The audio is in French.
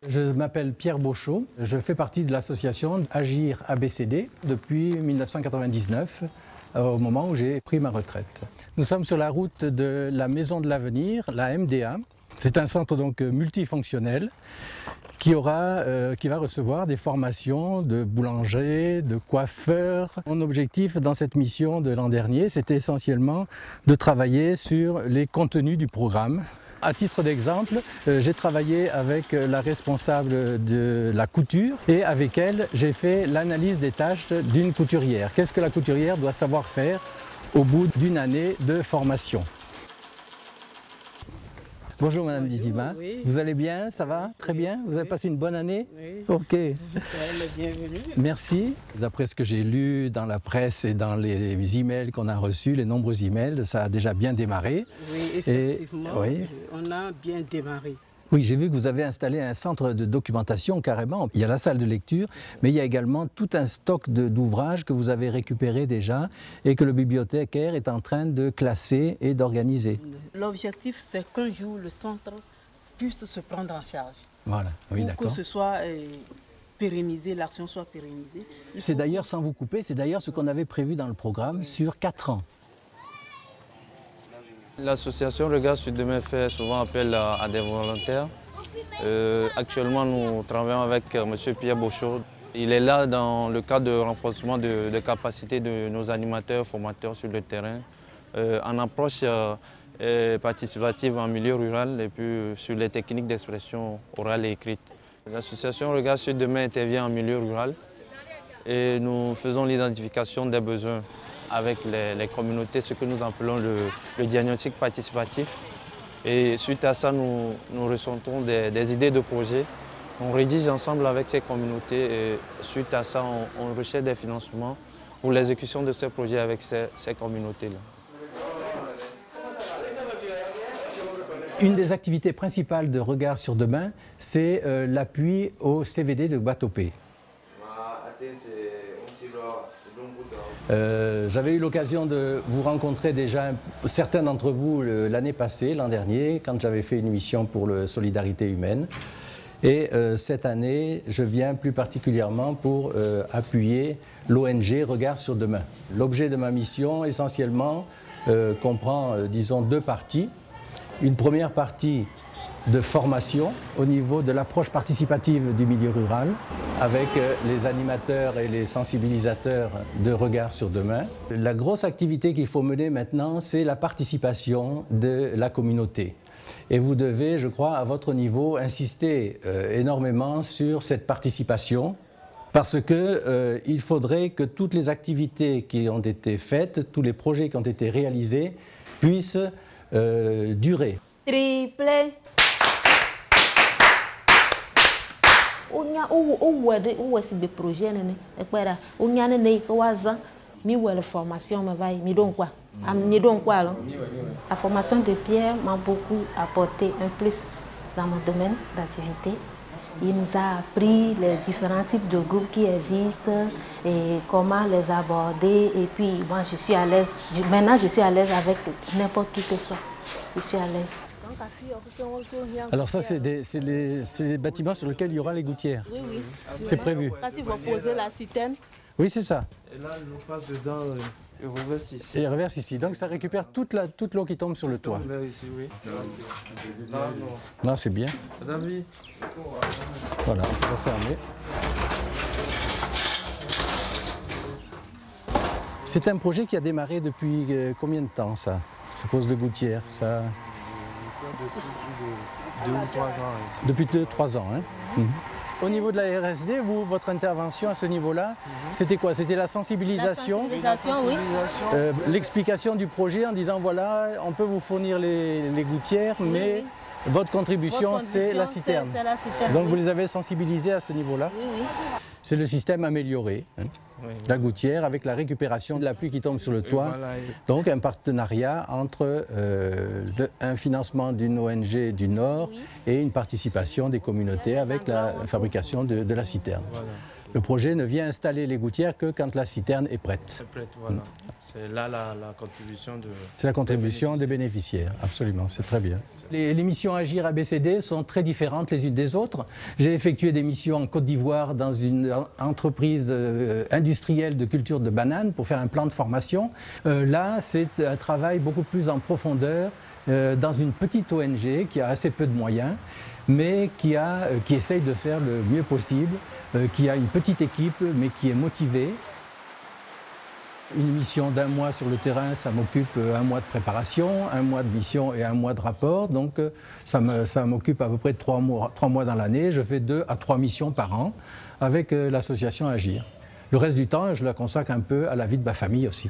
Je m'appelle Pierre Beauchot, je fais partie de l'association Agir ABCD depuis 1999, au moment où j'ai pris ma retraite. Nous sommes sur la route de la Maison de l'Avenir, la MDA. C'est un centre donc multifonctionnel qui va recevoir des formations de boulangers, de coiffeurs. Mon objectif dans cette mission de l'an dernier, c'était essentiellement de travailler sur les contenus du programme. À titre d'exemple, j'ai travaillé avec la responsable de la couture et avec elle, j'ai fait l'analyse des tâches d'une couturière. Qu'est-ce que la couturière doit savoir faire au bout d'une année de formation? Bonjour Madame Didima, oui. Vous allez bien? Ça va? Très bien? Vous avez passé une bonne année? Oui. Ok. Soyez le bienvenu. Merci. D'après ce que j'ai lu dans la presse et dans les emails qu'on a reçus, les nombreux emails, ça a déjà bien démarré. Oui, effectivement, oui. On a bien démarré. Oui, j'ai vu que vous avez installé un centre de documentation carrément. Il y a la salle de lecture, mais il y a également tout un stock d'ouvrages que vous avez récupérés déjà et que le bibliothécaire est en train de classer et d'organiser. L'objectif, c'est qu'un jour, le centre puisse se prendre en charge. Voilà, oui, d'accord. Pour que ce soit pérennisé, l'action soit pérennisée. C'est d'ailleurs, sans vous couper, c'est d'ailleurs ce qu'on avait prévu dans le programme sur 4 ans. L'association Regard sur Demain fait souvent appel à des volontaires. Actuellement, nous travaillons avec M. Pierre Beauchot. Il est là dans le cadre de renforcement de capacités de nos animateurs, formateurs sur le terrain, en approche participative en milieu rural et puis sur les techniques d'expression orale et écrite. L'association Regard sur Demain intervient en milieu rural et nous faisons l'identification des besoins avec les communautés, ce que nous appelons le diagnostic participatif. Et suite à ça, nous ressentons des idées de projet. On rédige ensemble avec ces communautés et suite à ça, on recherche des financements pour l'exécution de ces projets avec ces communautés-là. Une des activités principales de Regard sur Demain, c'est l'appui au CVD de Batopé. J'avais eu l'occasion de vous rencontrer déjà, certains d'entre vous, l'année passée, l'an dernier, quand j'avais fait une mission pour le Solidarité Humaine. Et cette année, je viens plus particulièrement pour appuyer l'ONG Regard sur Demain. L'objet de ma mission, essentiellement, comprend, disons, 2 parties. Une première partie de formation au niveau de l'approche participative du milieu rural avec les animateurs et les sensibilisateurs de Regard sur Demain. La grosse activité qu'il faut mener maintenant, c'est la participation de la communauté. Et vous devez, je crois, à votre niveau, insister énormément sur cette participation parce qu'il faudrait que toutes les activités qui ont été faites, tous les projets qui ont été réalisés puissent durer. Triplé. Si des projets la formation La formation de Pierre m'a beaucoup apporté un plus dans mon domaine d'activité. Il nous a appris les différents types de groupes qui existent et comment les aborder. Et puis moi je suis à l'aise. Maintenant je suis à l'aise avec n'importe qui que ce soit. Je suis à l'aise. Alors ça, c'est les bâtiments sur lesquels il y aura les gouttières. Oui, oui. C'est prévu. Quand ils vont poser la citerne. Oui, c'est ça. Et là, on passe dedans et reverse ici. Et reverse ici. Donc ça récupère toute l'eau qui tombe sur le toit. Ici, oui. Non, c'est bien. Madame, oui. Voilà, on va fermer. C'est un projet qui a démarré depuis combien de temps, ça? Ce pose de gouttière, ça... Depuis 2 ou 3 ans. Depuis 2-3 ans, hein. Au niveau de la RSD, vous, votre intervention à ce niveau-là, c'était quoi? C'était la sensibilisation, oui. L'explication du projet en disant voilà, on peut vous fournir les gouttières, mais votre contribution, c'est la citerne. Donc vous les avez sensibilisés à ce niveau-là? Oui, oui. C'est le système amélioré, hein, la gouttière avec la récupération de la pluie qui tombe sur le toit. Voilà. Donc un partenariat entre un financement d'une ONG du Nord et une participation des communautés avec la fabrication de la citerne. Voilà. Le projet ne vient installer les gouttières que quand la citerne est prête. C'est prêt, voilà. C'est là la contribution de... C'est la contribution des bénéficiaires, absolument, c'est très bien. Les missions Agir ABCD sont très différentes les unes des autres. J'ai effectué des missions en Côte d'Ivoire dans une entreprise industrielle de culture de bananes pour faire un plan de formation. Là, c'est un travail beaucoup plus en profondeur dans une petite ONG qui a assez peu de moyens, mais qui essaye de faire le mieux possible, qui a une petite équipe, mais qui est motivée. Une mission d'1 mois sur le terrain, ça m'occupe 1 mois de préparation, 1 mois de mission et 1 mois de rapport. Donc ça m'occupe à peu près 3 mois dans l'année. Je fais 2 à 3 missions par an avec l'association Agir. Le reste du temps, je la consacre un peu à la vie de ma famille aussi.